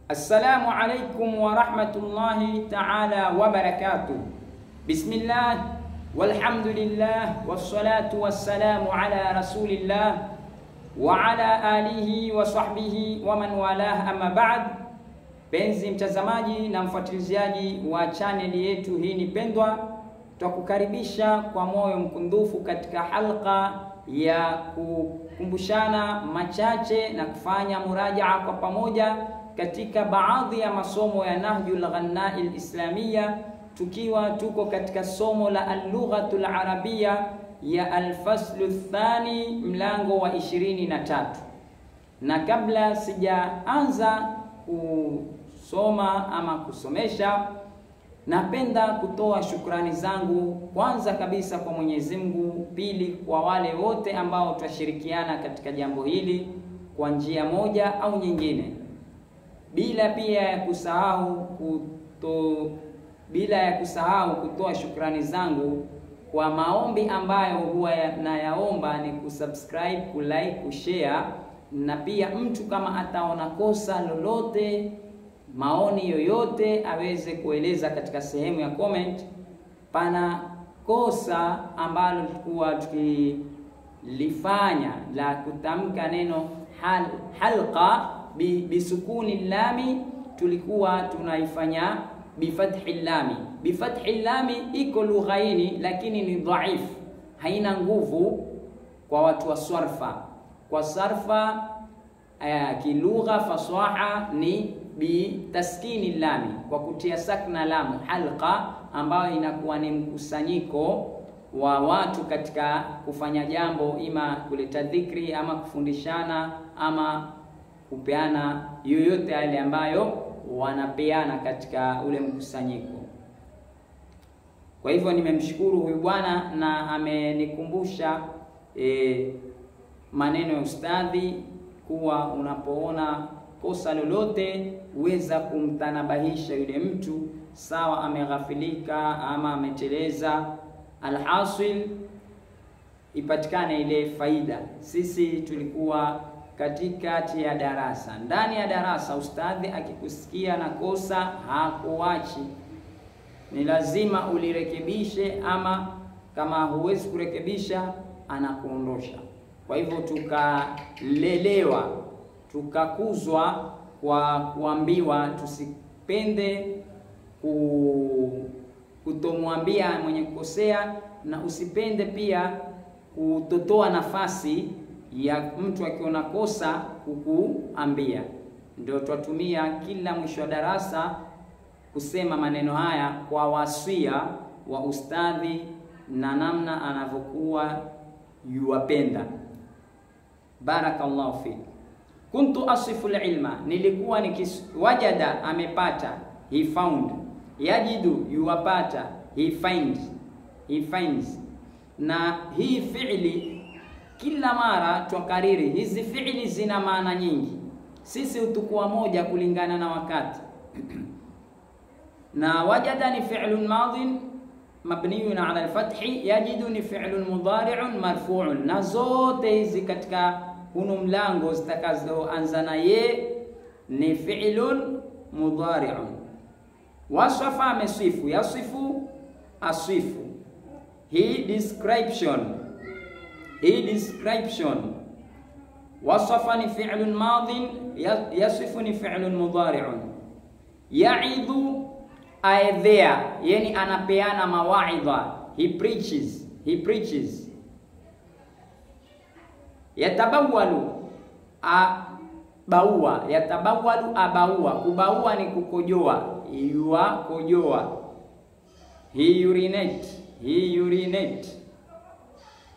Assalamu alaikum wa rahmatullahi ta'ala wa barakatuh. Bismillah walhamdulillah wassalatu wassalamu ala rasulillah wa ala alihi wa sahbihi wa man walah, amma ba'd. Penzi mtazamaji na mfuatiliaji wa chaneli yetu hii ni pendwa, tutakukaribisha kwa moyo mkundufu katika halqa ya kukumbushana machache na kufanya murajaa kwa pamoja katika baadhi ya masomo ya Nahjul Ghannai al-Islamiyya, tukiwa tuko katika somo la al-Lughatul Arabiyya ya al-faslu thani, mlango wa 23. Na kabla sijaanza kusoma ama kusomesha, napenda kutoa shukrani zangu kwanza kabisa kwa Mwenyezi Mungu, pili kwa wale wote ambao tutashirikiana katika jambo hili kwa njia moja au nyingine, bila ya kusahau kutoa shukrani zangu kwa maombi ambayo huwa nayaomba ni kusubscribe, kulike, kushare, na pia mtu kama ataona kosa lolote, maoni yoyote, aweze kueleza katika sehemu ya comment. Pana kosa ambalo tulikuwa tukilifanya la kutamka neno halqa bisukuni lami, tulikuwa tunaifanya bifathi lami. Bifathi lami iko lughaini, lakini ni dhaifu, haina nguvu kwa watu wa sarfa. Kwa sarfa kilugha fasaha ni bitaskini lami, kwa kutia sakna lamu, halqa, ambayo inakuwa ni mkusanyiko wa watu katika kufanya jambo, ima kuleta dhikri ama kufundishana ama kupeana yoyote yale ambayo wanapeana katika ule mkusanyiko. Kwa hivyo nimemshukuru huyu bwana na amenikumbusha maneno ya ustadhi kuwa unapoona kosa lolote uweza kumtanabahisha yule mtu, sawa ameghafilika ama ameteleza, alhasil ipatikane ile faida. Sisi tulikuwa katikati ya darasa, ndani ya darasa, ustadhi akikusikia na kosa hakuachi, ni lazima ulirekebishe, ama kama huwezi kurekebisha anakuondosha. Kwa hivyo tukalelewa, tukakuzwa kwa kuambiwa tusipende kutomwambia mwenye kukosea, na usipende pia kutotoa nafasi ya mtu akiona kosa kukuambia. Ndio twatumia kila mwisho wa darasa kusema maneno haya kwa wasia wa ustadhi na namna anavyokuwa yuwapenda. Barakallahu fik. Kuntu asifu ilma, nilikuwa wajada amepata, he found. Yajidu yuwapata, he finds. Na hii fi'li kila mara twakariri, hizi fi'li zina maana nyingi, sisi utukua moja kulingana na wakati. Na wajada ni fi'lun madhin mabniyun ala al-fathi, yajidu ni fi'lun mudari'un marfu'un. Na zote hizi katika hunu mlango zitakazoanza na ye ni fi'lun mudari'un. Wasafa amesifu, yasifu, asifu. He description. Wasafa ni fi'lun madhin, yasifu ni fi'lun mudari'un. Ya'idhu aidhea, yani anapeana mawaidha, he preaches. Yatabawalu abaua, abaua, kubaua ni kukojoa, kojoa. He urinate.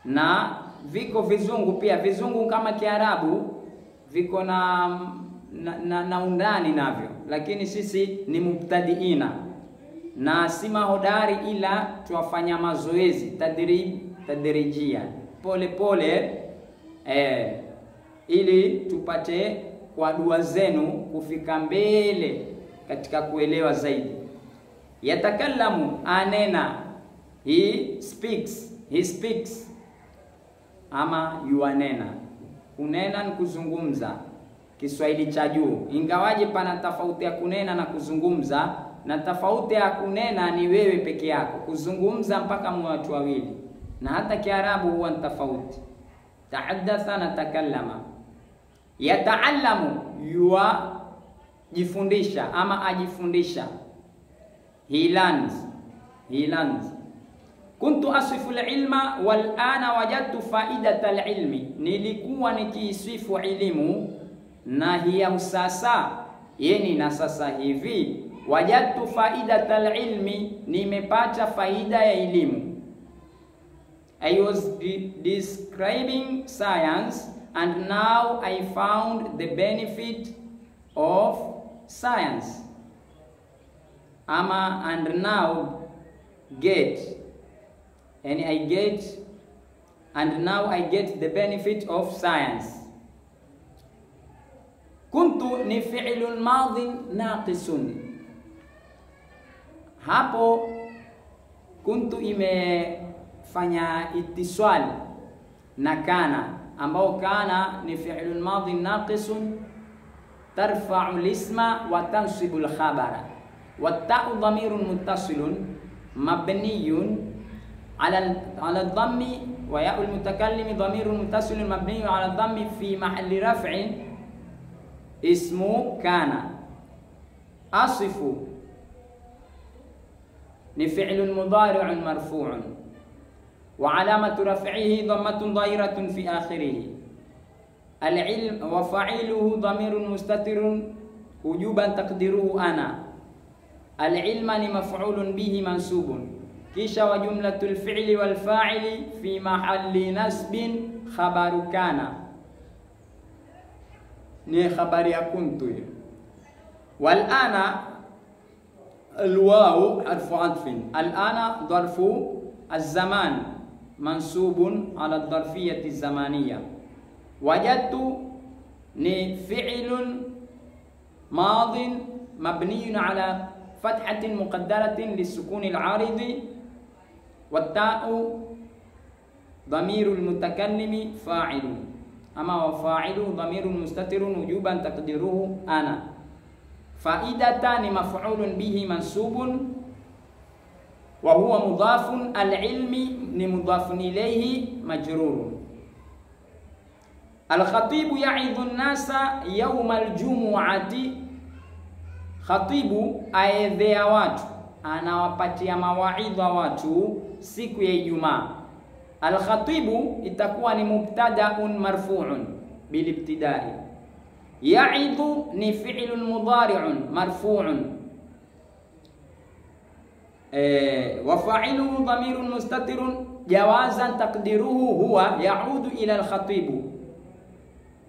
Na viko vizungu pia, vizungu kama Kiarabu viko na undani navyo, lakini sisi ni mubtadiina na si mahodari, ila tuwafanya mazoezi tadrijia, pole ili tupate kwa dua zenu kufika mbele katika kuelewa zaidi. Yatakallamu anena, he speaks ama yuanena. Kunena ni kuzungumza, Kiswahili cha juu. Ingawaje pana tofauti ya kunena na kuzungumza, na tofauti ya kunena ni wewe peke yako, kuzungumza mpaka mwa watu wawili. Na hata Kiarabu huwa tofauti. Tahaddatha na takallama. Yataallamu yuwa jifundisha ama ajifundisha. He learns. Kuntu asifu al-ilma wal ana wajadtu faidata al-ilmi. Nilikuwa nikiisifu elimu na hiya sasa, yani na sasa hivi wajadtu faidata al-ilmi, nimepata faida ya elimu. I was describing science and now I found the benefit of science. And now I get the benefit of science. Kuntu ni fi'lun madhin naqisun. Hapo kuntu imefanya itiswal na kana, ambao kana ni fi'lun madhin naqisun tarfa'u al-isma wa tansibu al-khabara. والتاء ضمير متصل مبني على الضم وياء المتكلم ضمير متصل مبني على الضم في محل رفع اسم كان. أصف فعل مضارع مرفوع وعلامة رفعه ضمة ظاهرة في آخره. العلم وفاعله ضمير مستتر وجوبا تقديره أنا. العلم مفعول به منصوب كيش وجملة الفعل والفاعل في محل نسب خبر كان ني خبر كنت. والآن الواو حرف عطف. الآن ظرف الزمان منصوب على الظرفية الزمانية. وجدت فعل ماض مبني على فتحة مقدرة للسكون العارض والتاء ضمير المتكلم فاعل. أما وفاعل ضمير مستتر وجوبا تقديره أنا. فائدة مفعول به منصوب وهو مضاف. العلم مضاف إليه مجرور. الخطيب يعظ الناس يوم الجمعة. Khatibu aedhea watu, anawapatia mawaidha watu siku ya Ijumaa. Al-khatibu itakuwa ni mubtada'un marfu'un bil ibtida'i. Ya'idhu ni fi'lun mudari'un marfu'un. Wa fa'iluhu dhamirun mustatirun jawazan taqdiruhu huwa ya'udu ila al-khatibu.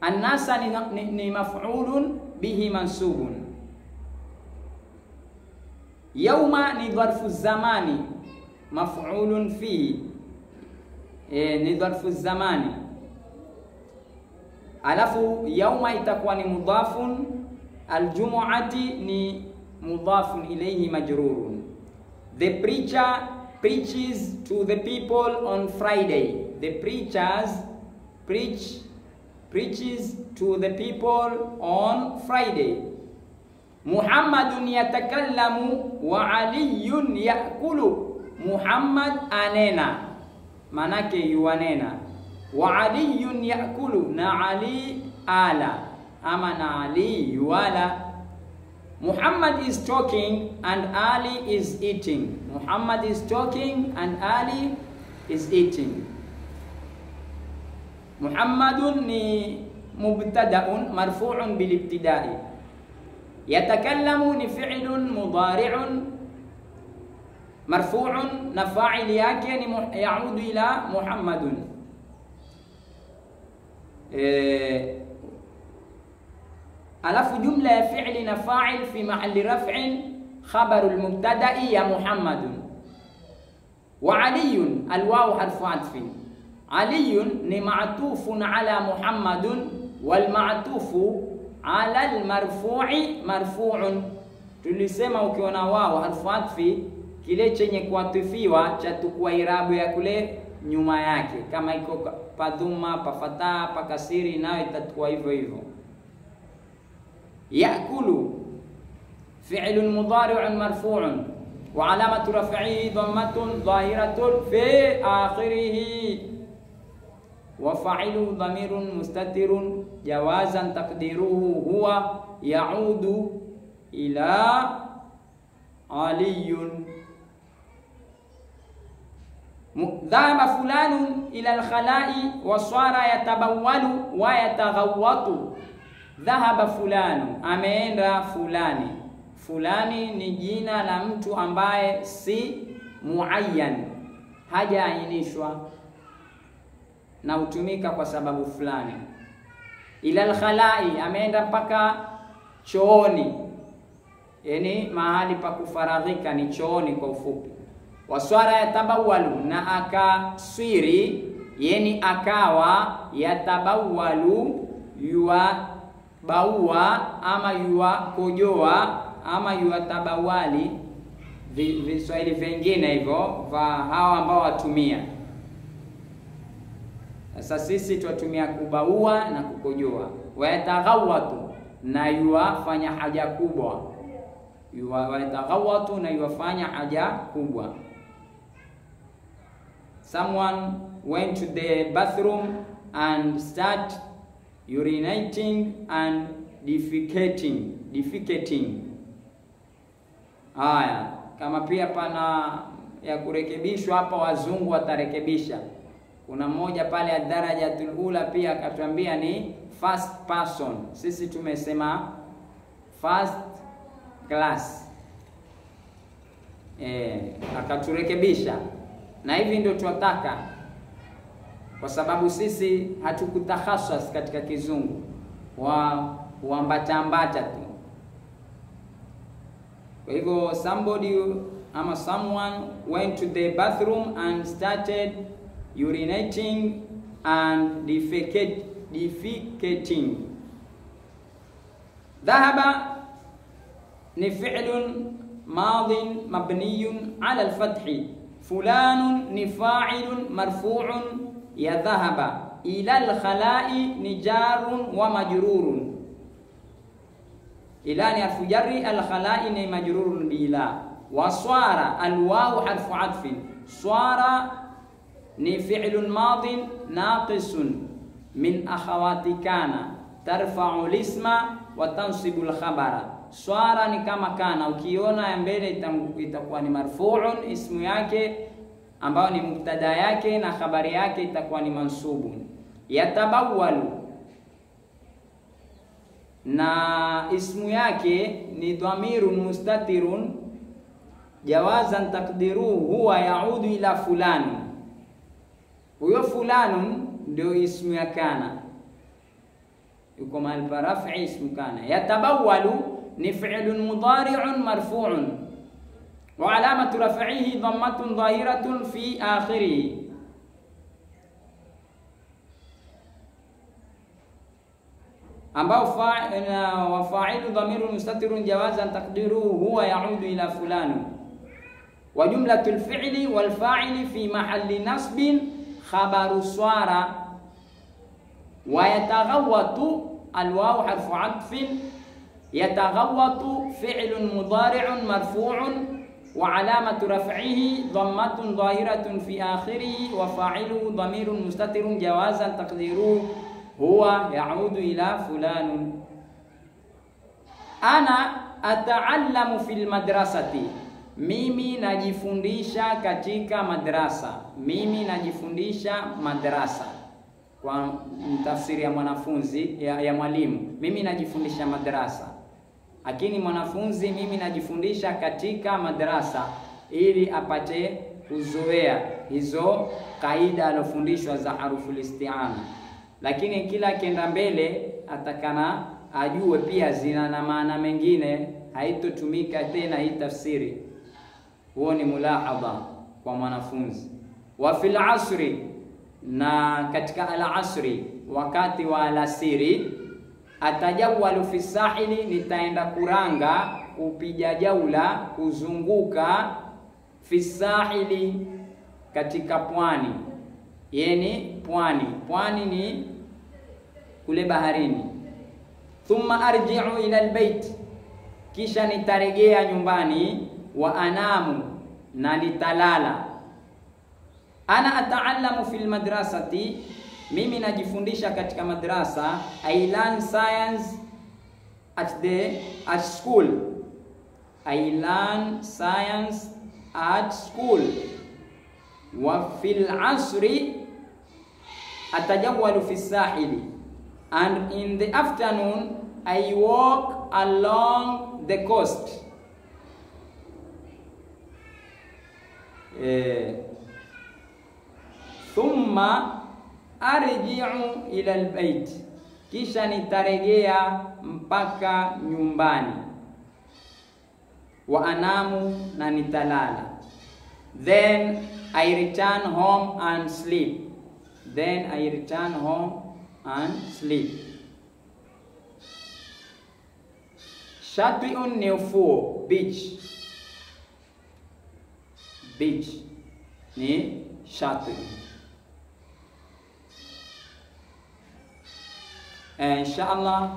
An-nasa ni maf'ulun bihi mansubun. Yauma ni dharfu zamani maf'ulun fi, ni dharfu zamani. Alafu yauma itakuwa ni mudhafun. Aljumu'ati ni mudhafun ilayhi majrurun. The preacher preaches to the people on Friday. The preachers preaches to the people on Friday. Muhammadun yatakallamu wa Aliyun yakulu. Muhammad anena, manake yuanena. Wa Aliyun yakulu, na Ali ala, ama na Ali yuala. Muhammad is talking and Ali is eating. Muhammad is talking and Ali is eating. Muhammadun ni mubtada'un marfu'un bil ibtida'i. Yatakallamu ni fi'lun mudari'un marfu'un, na fa'il yake ni ya'udu ila Muhammadun. Alafu jumla ya fi'li na fa'il fi mahalli raf'in khabarul mubtada'i ya Muhammadun. Wa Aliyun alwawu harfu atfin. Aliyun ni ma'tufun ala Muhammadun wal ma'tufu ala almarfu'i marfu'un. Tulisema ukiona wao harfu atfi, kile chenye kuatifiwa cha tukua irabu ya kule nyuma yake, kama iko pa dhumma, pa fatha, pa kasiri, nayo itakuwa hivyo hivyo. Yakulu fi'lun mudari'un marfu'un wa alamatu raf'ihi dhammatun dhahiratun fi akhirih. Wa fa'ilu dhamirun mustatirun jawazan taqdiruhu huwa ya'udu ila aliyun. Dhahaba fulanun ila al-khala'i wa swara yatabawwalu wa yataghawwatu. Dhahaba fulanu, ameenda fulani. Fulani ni jina la mtu ambaye si muayyan, hajaainishwa na hutumika kwa sababu fulani. Ila al-khala'i, ameenda mpaka chooni, yani mahali pa kufaraghika ni chooni kwa ufupi. Waswara yatabawalu, na akaswiri, yani akawa yatabawalu, yua baua ama yua kojoa ama yua tabawali, viswahili vingine hivyo va hawa ambao watumia. Sasa sisi tuwatumia kubaua na kukojoa. Wayataghawatu, na yua fanya haja kubwa. Wayataghawatu, na yua fanya haja kubwa. Someone went to the bathroom and start urinating and defecating. Haya, kama pia pana ya kurekebishwa hapa, wazungu watarekebisha. Kuna mmoja pale ya darajatul ula pia akatuambia ni first person, sisi tumesema first class. Akaturekebisha, na hivi ndio tunataka, kwa sababu sisi hatukutakhasas katika kizungu ambata tu. Kwa hivyo someone went to the bathroom and started urinating and defecating. Dhahaba ni fi'lun madin mabniyun ala al-fathi. Fulanun ni fa'ilun marfu'un ya dhahaba. Ila al-khala'i ni jarun wa majrurun. Ila ni harfu jarri, al-khala'i ni majrurun bi ila. Wa swara al-wawu harfu atfin. Swara ni fi'lun madin naqisun min akhawati kana, tarfa'u al-isma wa tansibu al-khabara. Swara ni kama kana, ukiona mbele itakuwa ni marfu'un, ismu yake ambao ni mubtada yake, na habari yake itakuwa ni mansubun. Yatabawalu, na ismu yake ni dhamirun mustatirun jawazan taqdiruhu huwa yaudu ila fulani. Huyo fulanun ndio ismu ya kana, yuko mahali pa raf'i ismu kana. Yatabawalu ni fi'lun mudari'un marfu'un wa alamatu raf'ihi dhammatun dhahiratun fi akhirih. Ambao wa fa'ilu dhamirun mustatirun jawazan taqdiruhu huwa yaudu ila fulani. Wa jumlatul fi'li wal fa'ili fi mahalli nasbin khabaru swara. Wa yataghawwatu al-wawu harfu 'atfin. Yataghawwatu fi'lun mudari'un marfu'un wa 'alamatu raf'ihi dhammatun dhahiratun fi akhirih wa fa'iluhu dhamirun mustatirun jawazan taqdiruhu huwa yaudu ila fulanun. Ana ata'allamu fil madrasati, mimi najifundisha katika madrasa. Mimi najifundisha madrasa kwa tafsiri ya mwanafunzi ya mwalimu. Mimi najifundisha madrasa, lakini mwanafunzi mimi najifundisha katika madrasa, ili apate kuzoea hizo kaida alofundishwa za haruful isti'ana. Lakini kila akienda mbele atakana ajue pia zina na maana mengine, haitotumika tena hii tafsiri. Huo ni mulahadha kwa mwanafunzi. Wa fil asri, na katika al-asri, wakati wa alasiri. Atajawalu fi sahili, nitaenda kuranga, kupiga jaula, kuzunguka. Fi sahili, katika pwani, yani pwani. Pwani ni kule baharini. thumma arji'u ila albayt, kisha nitarejea nyumbani, wa anamu, na nitalala. Ana ata'allamu fil madrasati, mimi najifundisha katika madrasa. I learn science at school. I learn science at school. Wa fil asri atajawwalu fi sahili, and in the afternoon I walk along the coast. Thumma arji'u ila albayt, kisha nitarejea mpaka nyumbani. Wa anamu, na nitalala. Then I return home and sleep. Then I return home and sleep. Shati'un ni ufuo, beach. Beach ni shati. Inshallah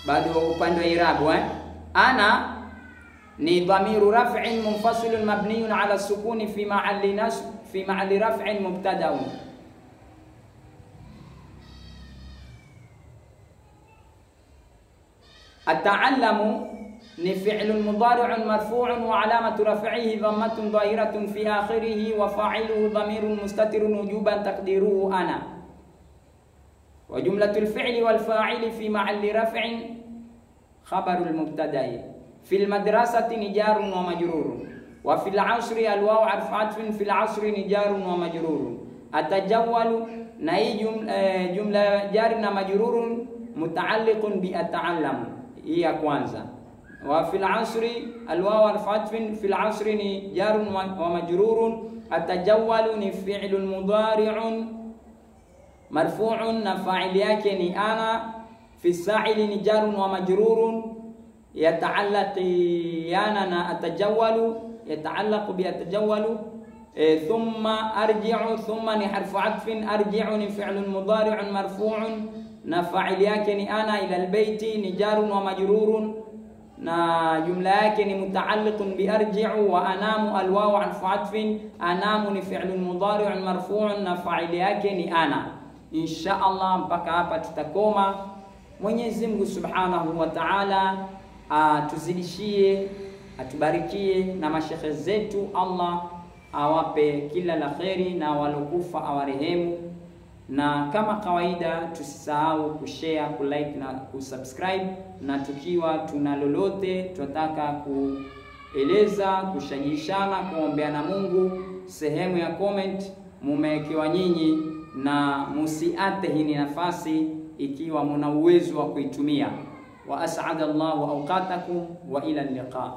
bado upande wa irabu. Ana ni dhamiru raf'in munfasilun mabniyun ala sukuni fi mahalli nasb fi mahalli raf'in mubtada'un. Ata'allamu ni fi'lun mudari'un marfu'un wa alamatu raf'ihi dhammatun dhahiratun fi akhirih wa fa'iluhu dhamirun mustatirun wujuban taqdiruhu ana. Wa jumlatul fi'li wal fa'ili fi mahalli raf'in khabarul mubtada'i. Fil madrasati ni jarun wa majrurun. Wa fil 'asri al wawu 'arfu 'atfin fil 'asri ni jarun wa majrurun. Atajawwalu na jumla jar na majrurun muta'alliqun bi ata'allamu. Hii ya kwanza. Wa fil 'asri al wawu 'arfu 'atfin fil 'asri ni jarun wa majrurun. Atajawwalu ni fi'lun mudari'un marfu'un na fa'ili yake ni ana. Fi sa'ili ni jarun wa majrurun. Yata'allaqiyana na atajawwalu, yata'allaqu bi atajawwalu. Thumma arji'u, thumma ni harfu 'atfin, arji'u ni fi'lun mudari'un marfu'un na fa'ili yake ni ana. Ila albayti ni jarun wa majrurun na jumla yake ni muta'alliqun bi arji'u. Wa anamu alwawu 'arfu 'atfin, anamu ni fi'lun mudari'un marfu'un na fa'ili yake ni ana. Insha Allah mpaka hapa tutakoma. Mwenyezi Mungu Subhanahu wa Ta'ala atuzidishie, atubarikie, na mashekhe zetu Allah awape kila la kheri, na walokufa awarehemu. Na kama kawaida tusisahau kushare, kulike na kusubscribe, na tukiwa tuna lolote tunataka kueleza, kushajishana, kuombeana Mungu, sehemu ya comment mumewekewa nyinyi, na musiate hii nafasi ikiwa muna uwezo wa kuitumia. Wa as'ada Allahu awqatakum wa ila al-liqa.